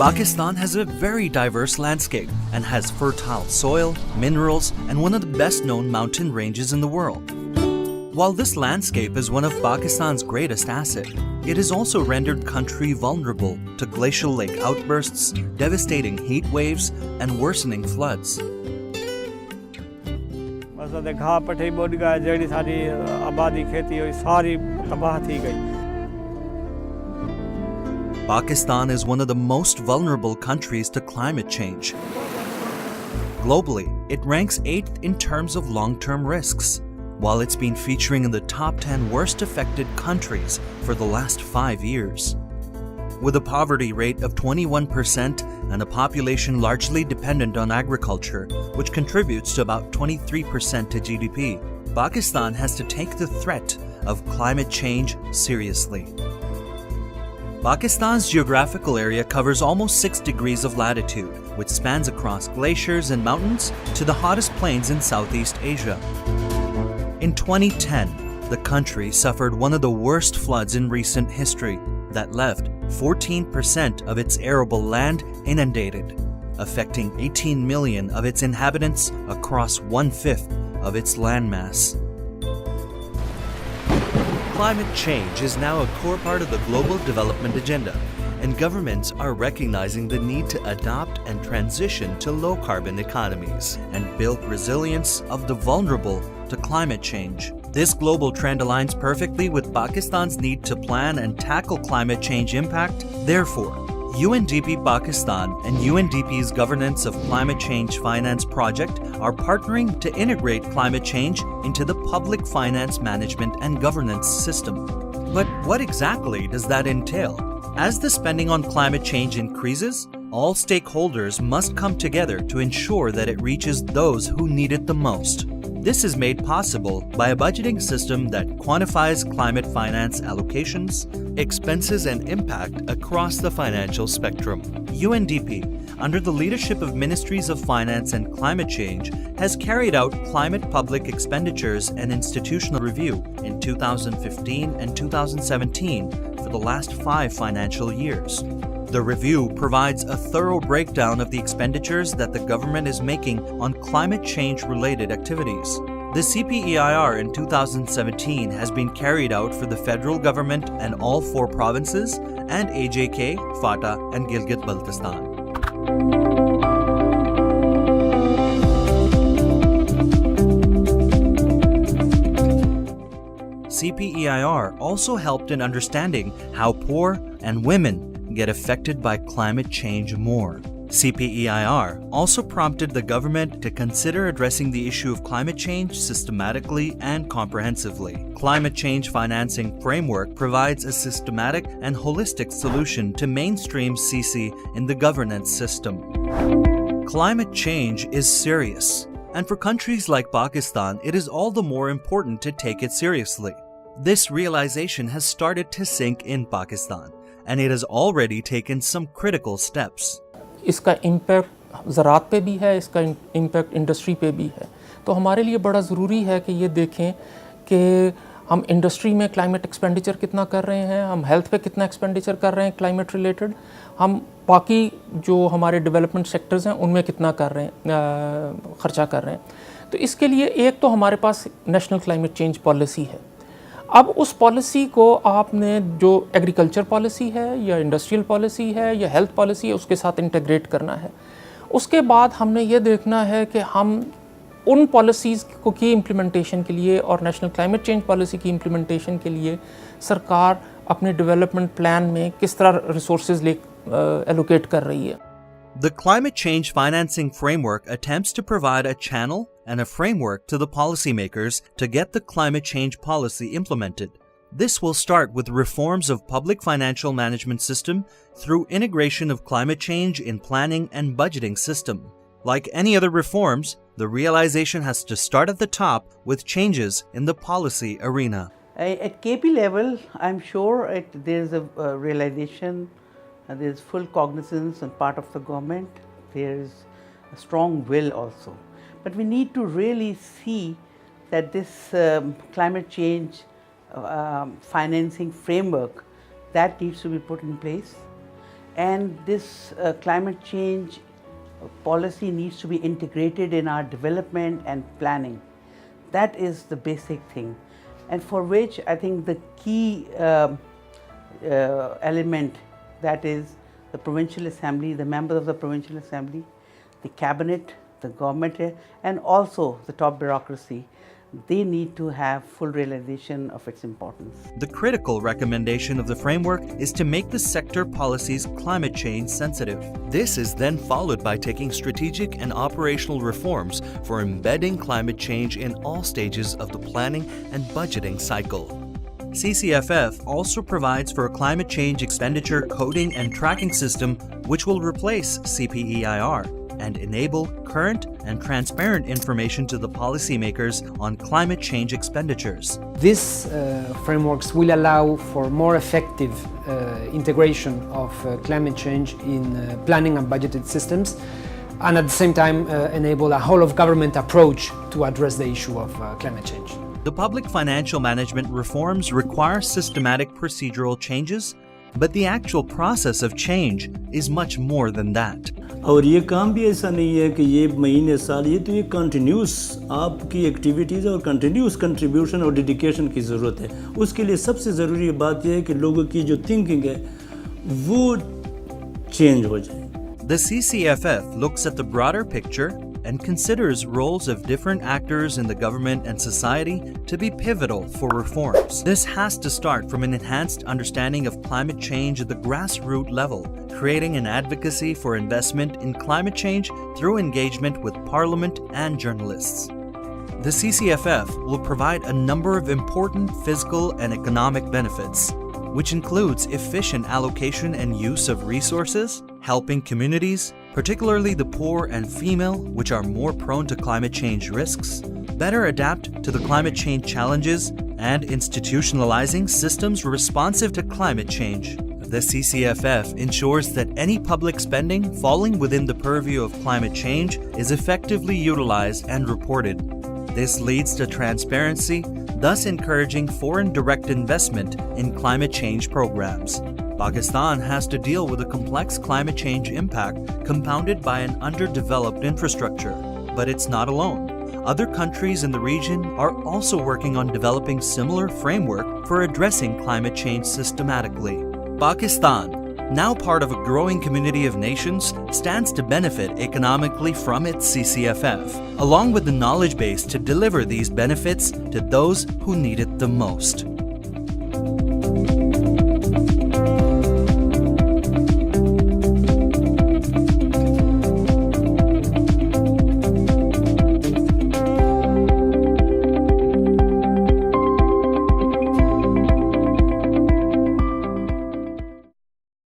Pakistan has a very diverse landscape and has fertile soil, minerals, and one of the best-known mountain ranges in the world. While this landscape is one of Pakistan's greatest assets, it has also rendered country vulnerable to glacial lake outbursts, devastating heat waves, and worsening floods. Pakistan is one of the most vulnerable countries to climate change. Globally, it ranks 8th in terms of long-term risks, while it's been featuring in the top 10 worst affected countries for the last 5 years. With a poverty rate of 21% and a population largely dependent on agriculture, which contributes to about 23% to GDP, Pakistan has to take the threat of climate change seriously. Pakistan's geographical area covers almost 6 degrees of latitude, which spans across glaciers and mountains to the hottest plains in Southeast Asia. In 2010, the country suffered one of the worst floods in recent history that left 14% of its arable land inundated, affecting 18 million of its inhabitants across 1/5 of its landmass. Climate change is now a core part of the global development agenda, and governments are recognizing the need to adopt and transition to low-carbon economies and build resilience of the vulnerable to climate change. This global trend aligns perfectly with Pakistan's need to plan and tackle climate change impact. Therefore, UNDP Pakistan and UNDP's Governance of Climate Change Finance project are partnering to integrate climate change into the public finance management and governance system. But what exactly does that entail? As the spending on climate change increases, all stakeholders must come together to ensure that it reaches those who need it the most. This is made possible by a budgeting system that quantifies climate finance allocations, expenses, and impact across the financial spectrum. UNDP, under the leadership of Ministries of Finance and Climate Change, has carried out climate public expenditures and institutional review in 2015 and 2017 for the last 5 financial years. The review provides a thorough breakdown of the expenditures that the government is making on climate change-related activities. The CPEIR in 2017 has been carried out for the federal government and all 4 provinces and AJK, FATA, and Gilgit-Baltistan. CPEIR also helped in understanding how poor and women get affected by climate change more. CPEIR also prompted the government to consider addressing the issue of climate change systematically and comprehensively. Climate Change Financing Framework provides a systematic and holistic solution to mainstream CC in the governance system. Climate change is serious, and for countries like Pakistan, it is all the more important to take it seriously. This realization has started to sink in Pakistan, and it has already taken some critical steps. इसका impact ज़रात पे भी है, इसका impact industry पे भी है। तो हमारे लिए बड़ा ज़रूरी है कि ये देखें कि हम इंडस्ट्री में क्लाइमेट एक्सपेंडिचर कितना कर रहे हैं, हम हेल्थ पे कितना एक्सपेंडिचर कर रहे हैं क्लाइमेट रिलेटेड, हम बाकी जो हमारे डेवलपमेंट सेक्टर्स हैं उनमें कितना कर रहे हैं, ख़र्चा कर रहे हैं। तो इसके लिए एक तो हमारे पास नेशनल क्लाइमेट चेंज पॉलिसी है। अब उस पॉलिसी को आपने जो एग्रीकल्चर पॉलिसी है या इंडस्ट्रियल पॉलिसी है या हेल्थ पॉलिसी है उसके साथ इंटीग्रेट करना है। उसके बाद हमने ये देखना है कि हम उन पॉलिसीज़ को की इम्प्लीमेंटेशन के लिए और नेशनल क्लाइमेट चेंज पॉलिसी की इम्प्लीमेंटेशन के लिए सरकार अपने डेवलपमेंट प्लान में किस तरह रिसोर्सेज एलोकेट कर रही है। The Climate Change Financing Framework attempts to provide a channel and a framework to the policymakers to get the climate change policy implemented. This will start with reforms of public financial management system through integration of climate change in planning and budgeting system. Like any other reforms, the realization has to start at the top with changes in the policy arena. At KP level, I'm sure there's a realization, there's full cognizance on part of the government, there's a strong will also. But we need to really see that this climate change financing framework, that needs to be put in place. And this climate change policy needs to be integrated in our development and planning. That is the basic thing, and for which I think the key element, that is the Provincial Assembly, the members of the Provincial Assembly, the Cabinet, the government, and also the top bureaucracy, they need to have full realization of its importance. The critical recommendation of the framework is to make the sector policies climate change sensitive. This is then followed by taking strategic and operational reforms for embedding climate change in all stages of the planning and budgeting cycle. CCFF also provides for a climate change expenditure coding and tracking system which will replace CPEIR and enable current and transparent information to the policymakers on climate change expenditures. These frameworks will allow for more effective integration of climate change in planning and budgeted systems, and at the same time enable a whole-of-government approach to address the issue of climate change. The public financial management reforms require systematic procedural changes, but the actual process of change is much more than that. और ये काम भी ऐसा नहीं है कि ये महीने साल, ये तो ये कंटिन्यूस आपकी एक्टिविटीज़ और कंटिन्यूस कंट्रीब्यूशन और डेडिकेशन की ज़रूरत है. उसके लिए सबसे ज़रूरी बात यह है कि लोगों की जो थिंकिंग है वो चेंज हो जाए. The CCFF looks at the broader picture and considers roles of different actors in the government and society to be pivotal for reforms. This has to start from an enhanced understanding of climate change at the grassroots level, creating an advocacy for investment in climate change through engagement with Parliament and journalists. The CCFF will provide a number of important physical and economic benefits, which includes efficient allocation and use of resources, helping communities, particularly the poor and female, which are more prone to climate change risks, better adapt to the climate change challenges, and institutionalizing systems responsive to climate change. The CCFF ensures that any public spending falling within the purview of climate change is effectively utilized and reported. This leads to transparency, thus encouraging foreign direct investment in climate change programs. Pakistan has to deal with a complex climate change impact compounded by an underdeveloped infrastructure, but it's not alone. Other countries in the region are also working on developing similar framework for addressing climate change systematically. Pakistan, now part of a growing community of nations, stands to benefit economically from its CCFF, along with the knowledge base to deliver these benefits to those who need it the most.